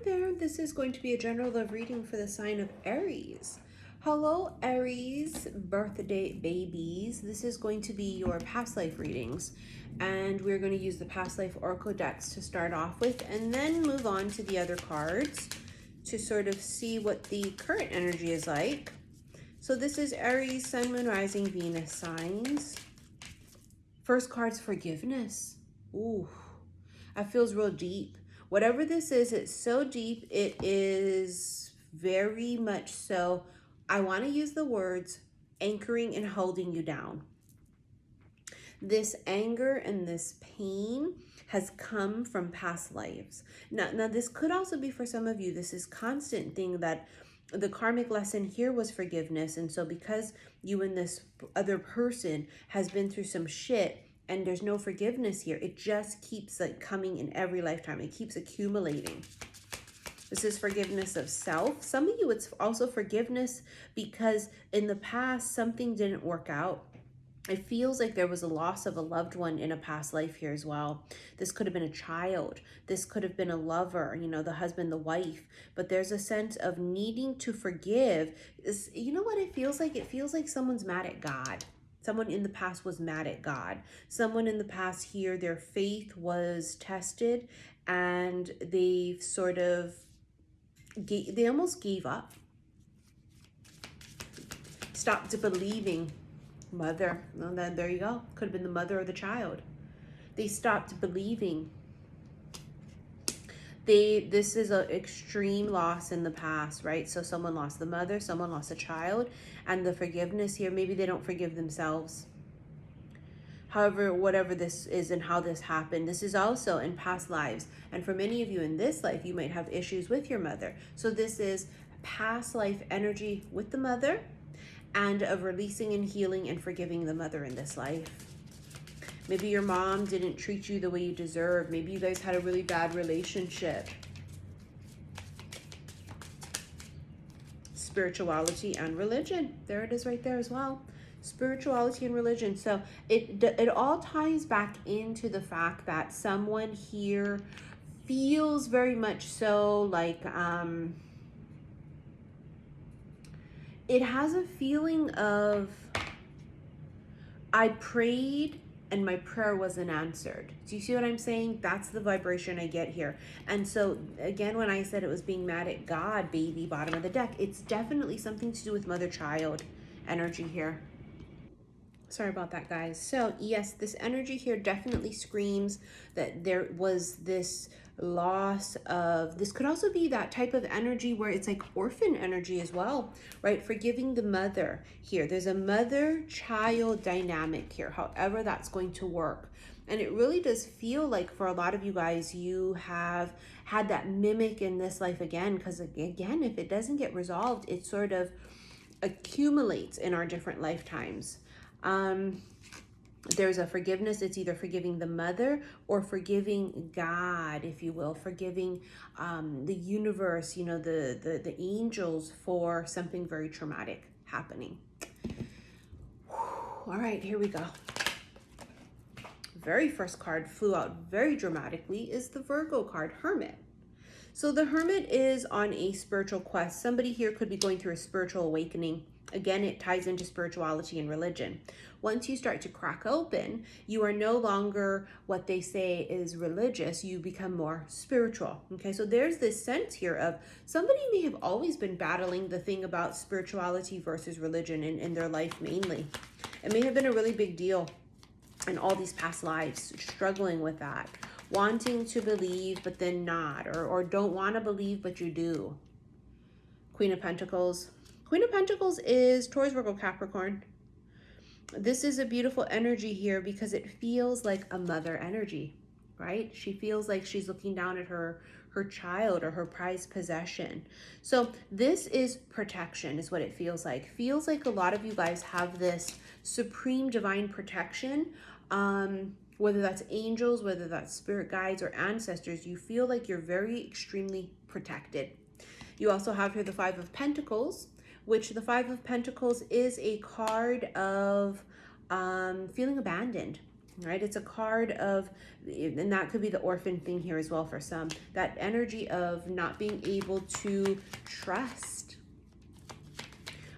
there, this is going to be a general love reading for the sign of Aries. Hello Aries, birthday babies. This is going to be your past life readings, and we're going to use the past life oracle decks to start off with and then move on to the other cards to sort of see what the current energy is like. So this is Aries, Sun, Moon, Rising, Venus signs. First card's forgiveness. Ooh, that feels real deep. Whatever this is, it's so deep. It is very much so. I want to use the words anchoring and holding you down. This anger and this pain has come from past lives. Now this could also be for some of you, this is constant thing that the karmic lesson here was forgiveness. And so because you and this other person has been through some shit, and there's no forgiveness here, it just keeps like coming in every lifetime. It keeps accumulating. This is forgiveness of self. Some of you, it's also forgiveness because in the past, something didn't work out. It feels like there was a loss of a loved one in a past life here as well. This could have been a child. This could have been a lover, you know, the husband, the wife. But there's a sense of needing to forgive. You know what it feels like? It feels like someone's mad at God. Someone in the past was mad at God. Someone in the past here, their faith was tested and they sort of, they almost gave up. Stopped believing. Mother, well, then there you go. Could have been the mother or the child. They stopped believing. This is an extreme loss in the past, right? So someone lost the mother, someone lost a child, and the forgiveness here, maybe they don't forgive themselves. However, whatever this is and how this happened, this is also in past lives. And for many of you in this life, you might have issues with your mother. So this is past life energy with the mother and of releasing and healing and forgiving the mother in this life. Maybe your mom didn't treat you the way you deserve. Maybe you guys had a really bad relationship. Spirituality and religion. There it is right there as well. Spirituality and religion. So it all ties back into the fact that someone here feels very much so like it has a feeling of, I prayed and my prayer wasn't answered. Do you see what I'm saying? That's the vibration I get here. And so again, when I said it was being mad at God, baby, bottom of the deck, it's definitely something to do with mother-child energy here. Sorry about that, guys. So yes, this energy here definitely screams that there was this loss of, this could also be that type of energy where it's like orphan energy as well, right? Forgiving the mother here. There's a mother-child dynamic here, however that's going to work. And it really does feel like for a lot of you guys, you have had that mimic in this life again, because again, if it doesn't get resolved, it sort of accumulates in our different lifetimes. There's a forgiveness. It's either forgiving the mother or forgiving God, if you will, forgiving the universe, you know, the angels for something very traumatic happening. All right, here we go. Very first card flew out very dramatically is the Virgo card, Hermit. So the Hermit is on a spiritual quest. Somebody here could be going through a spiritual awakening. Again, it ties into spirituality and religion. Once you start to crack open, you are no longer what they say is religious. You become more spiritual. Okay, so there's this sense here of somebody may have always been battling the thing about spirituality versus religion in their life mainly. It may have been a really big deal in all these past lives, struggling with that. Wanting to believe, but then not, or don't want to believe, but you do. Queen of Pentacles. Queen of Pentacles is Taurus, Virgo, Capricorn. This is a beautiful energy here because it feels like a mother energy, right? She feels like she's looking down at her child or her prized possession. So this is protection is what it feels like. Feels like a lot of you guys have this supreme divine protection, whether that's angels, whether that's spirit guides or ancestors. You feel like you're very extremely protected. You also have here the Five of Pentacles, which the Five of Pentacles is a card of feeling abandoned. right? It's a card of, and that could be the orphan thing here as well for some, that energy of not being able to trust,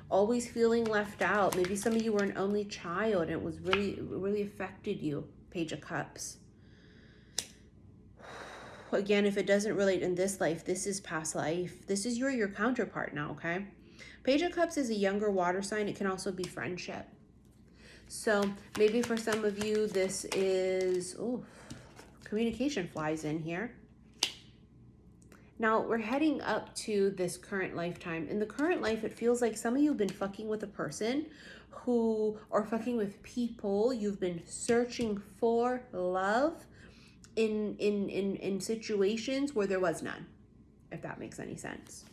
always feeling left out. Maybe some of you were an only child and it was really affected you. Page of Cups. Again, if it doesn't relate in this life, this is past life. This is your counterpart now, okay? Page of Cups is a younger water sign. It can also be friendship. So maybe for some of you, this is, communication flies in here. Now we're heading up to this current lifetime. In the current life, it feels like some of you have been fucking with a person who, or fucking with people. You've been searching for love in situations where there was none, if that makes any sense.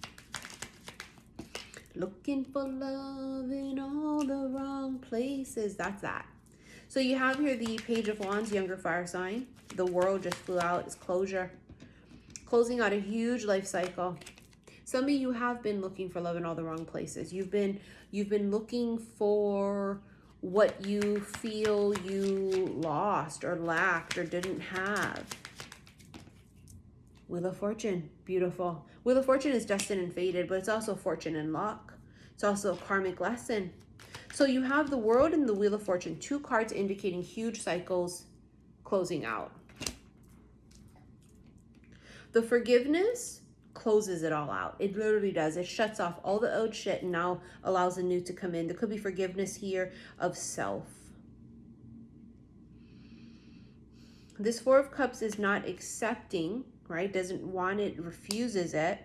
Looking for love in all the wrong places. That's that. So you have here the Page of Wands, younger fire sign. The World just flew out. It's closure. Closing out a huge life cycle. Some of you have been looking for love in all the wrong places. You've been looking for what you feel you lost or lacked or didn't have. Wheel of Fortune, beautiful. Wheel of Fortune is destined and fated, but it's also fortune and luck. It's also a karmic lesson. So you have the World and the Wheel of Fortune, two cards indicating huge cycles closing out. The forgiveness closes it all out. It literally does. It shuts off all the old shit and now allows the new to come in. There could be forgiveness here of self. This Four of Cups is not accepting, right? Doesn't want it, refuses it.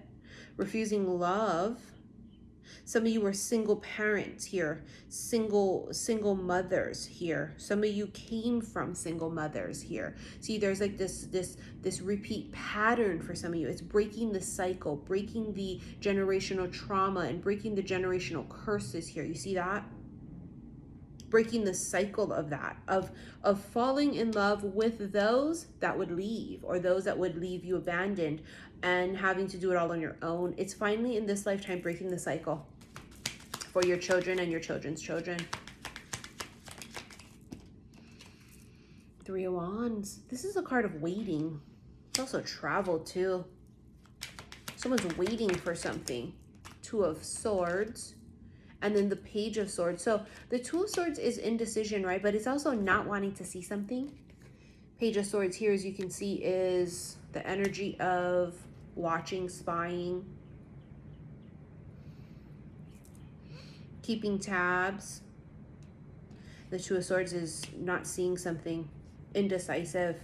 Refusing love. Some of you are single parents here, single mothers here. Some of you came from single mothers here. See, there's like this repeat pattern for some of you. It's breaking the cycle, breaking the generational trauma and breaking the generational curses here. You see that? Breaking the cycle of that, of falling in love with those that would leave or those that would leave you abandoned and having to do it all on your own. It's finally in this lifetime breaking the cycle for your children and your children's children. Three of Wands. This is a card of waiting. It's also travel too. Someone's waiting for something. Two of Swords. And then the Page of Swords. So the Two of Swords is indecision, right? But it's also not wanting to see something. Page of Swords here, as you can see, is the energy of watching, spying, keeping tabs. The Two of Swords is not seeing something, indecisive.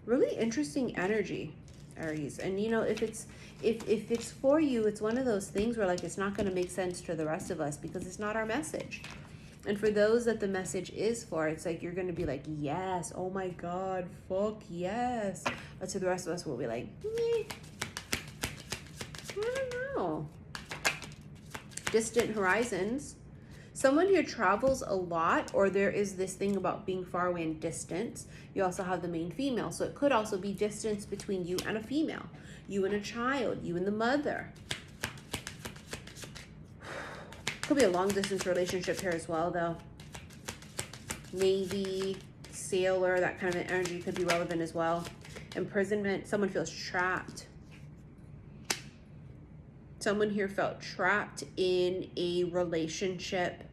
Really interesting energy, Aries. And you know, if it's for you, it's one of those things where like it's not going to make sense to the rest of us because it's not our message. And for those that the message is for, it's like you're going to be like, yes, oh my God, fuck yes. But to the rest of us, we'll be like, I don't know. Distant horizons. Someone here travels a lot, or there is this thing about being far away and distance. You also have the main female. So it could also be distance between you and a female, you and a child, you and the mother. Could be a long distance relationship here as well, though. Navy, sailor, that kind of an energy could be relevant as well. Imprisonment, someone feels trapped. Someone here felt trapped in a relationship,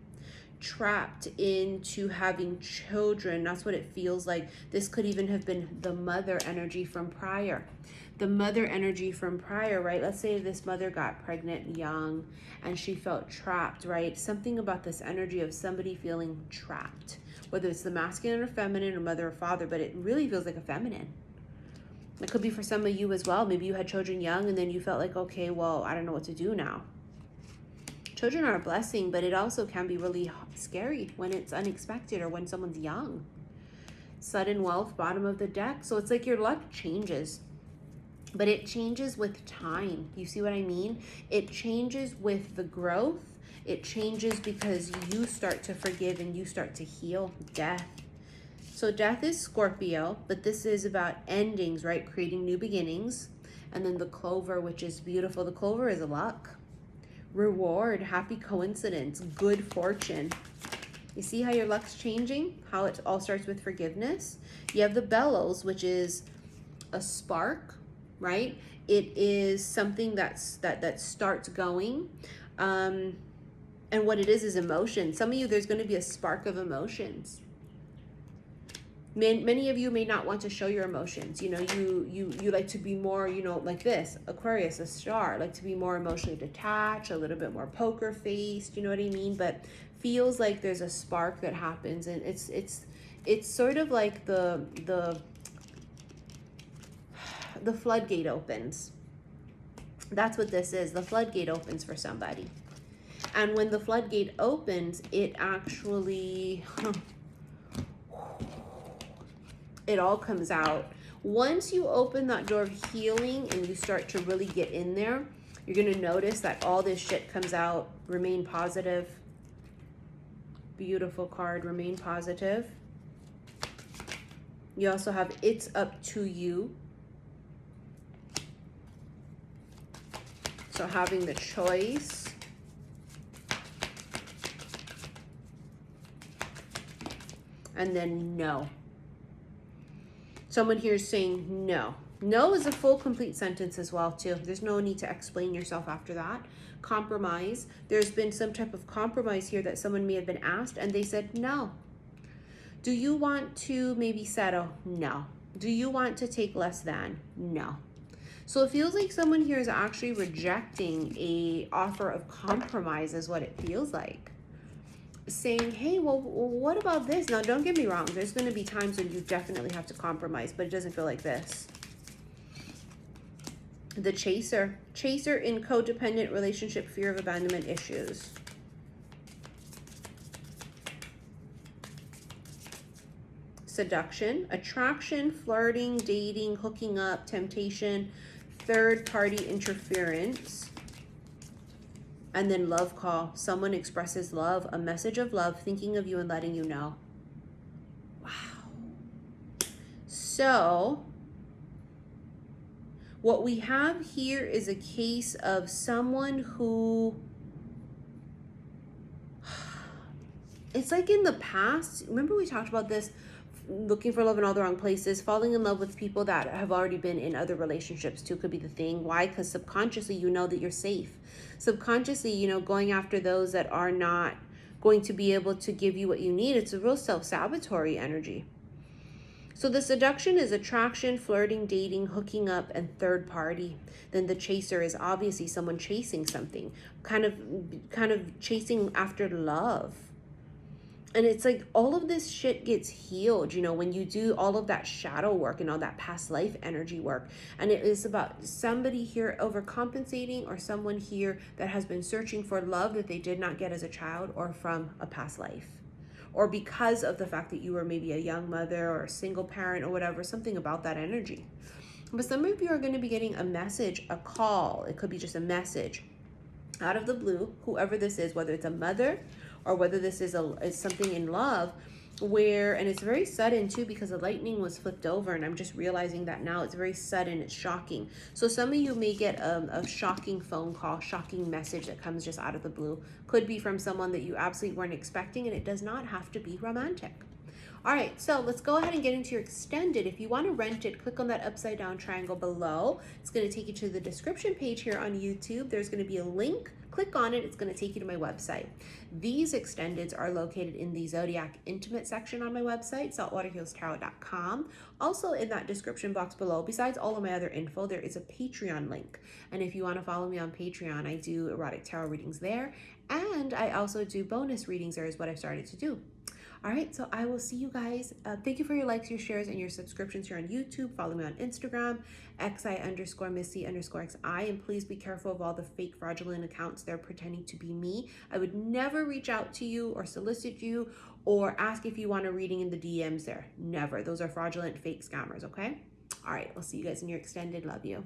trapped into having children. That's what it feels like. This could even have been the mother energy from prior. The mother energy from prior, right? Let's say this mother got pregnant young and she felt trapped, right? Something about this energy of somebody feeling trapped, whether it's the masculine or feminine or mother or father, but it really feels like a feminine. It could be for some of you as well. Maybe you had children young and then you felt like, okay, well, I don't know what to do now. Children are a blessing, but it also can be really scary when it's unexpected or when someone's young. Sudden wealth, bottom of the deck. So it's like your luck changes, but it changes with time. You see what I mean? It changes with the growth. It changes because you start to forgive and you start to heal. Death. So death is Scorpio, but this is about endings, right? Creating new beginnings. And then the clover, which is beautiful. The clover is luck, reward, happy coincidence, good fortune. You see how your luck's changing? How it all starts with forgiveness? You have the bellows, which is a spark, right? It is something that starts going. And what it is emotion. Some of you, there's going to be a spark of emotions. Many of you may not want to show your emotions. You know, you like to be more, you know, like this, Aquarius, a star, like to be more emotionally detached, a little bit more poker faced, you know what I mean? But feels like there's a spark that happens, and it's sort of like the floodgate opens. That's what this is. The floodgate opens for somebody. And when the floodgate opens, it actually it all comes out. Once you open that door of healing and you start to really get in there, you're going to notice that all this shit comes out. Remain positive. Beautiful card. Remain positive. You also have it's up to you. So having the choice. And then no. Someone here is saying no. No is a full, complete sentence as well, too. There's no need to explain yourself after that. Compromise. There's been some type of compromise here that someone may have been asked and they said no. Do you want to maybe settle? No. Do you want to take less than? No. So it feels like someone here is actually rejecting a offer of compromise is what it feels like. Saying, hey, well, what about this? Now, don't get me wrong. There's going to be times when you definitely have to compromise, but it doesn't feel like this. The chaser. Chaser in codependent relationship, fear of abandonment issues. Seduction. Attraction, flirting, dating, hooking up, temptation, third-party interference. And then love call. Someone expresses love, a message of love, thinking of you and letting you know. Wow. So what we have here is a case of someone who, it's like in the past, remember we talked about this, looking for love in all the wrong places, falling in love with people that have already been in other relationships too could be the thing. Why? Because subconsciously you know that you're safe. Subconsciously, you know, going after those that are not going to be able to give you what you need. It's a real self-sabotatory energy. So the seduction is attraction, flirting, dating, hooking up, and third party. Then the chaser is obviously someone chasing something, kind of chasing after love. And it's like all of this shit gets healed, you know, when you do all of that shadow work and all that past life energy work. And it is about somebody here overcompensating, or someone here that has been searching for love that they did not get as a child or from a past life. Or because of the fact that you were maybe a young mother or a single parent or whatever, something about that energy. But some of you are going to be getting a message, a call. It could be just a message out of the blue, whoever this is, whether it's a mother or whether this is something in love, where, and it's very sudden too, because the lightning was flipped over, and I'm just realizing that now. It's very sudden, it's shocking. So some of you may get a shocking phone call, shocking message that comes just out of the blue. Could be from someone that you absolutely weren't expecting, and it does not have to be romantic. All right, so let's go ahead and get into your extended. If you want to rent it, click on that upside down triangle below. It's going to take you to the description page here on YouTube. There's going to be a link. Click on it. It's going to take you to my website. These extendeds are located in the Zodiac Intimate section on my website, saltwaterhealstarot.com. Also in that description box below, besides all of my other info, there is a Patreon link. And if you want to follow me on Patreon, I do erotic tarot readings there. And I also do bonus readings there is what I've started to do. All right, so I will see you guys. Thank you for your likes, your shares, and your subscriptions here on YouTube. Follow me on Instagram, xi_missy_xi. And please be careful of all the fake fraudulent accounts. They're pretending to be me. I would never reach out to you or solicit you or ask if you want a reading in the DMs there. Never. Those are fraudulent fake scammers, okay? All right, I'll see you guys in your extended. Love you.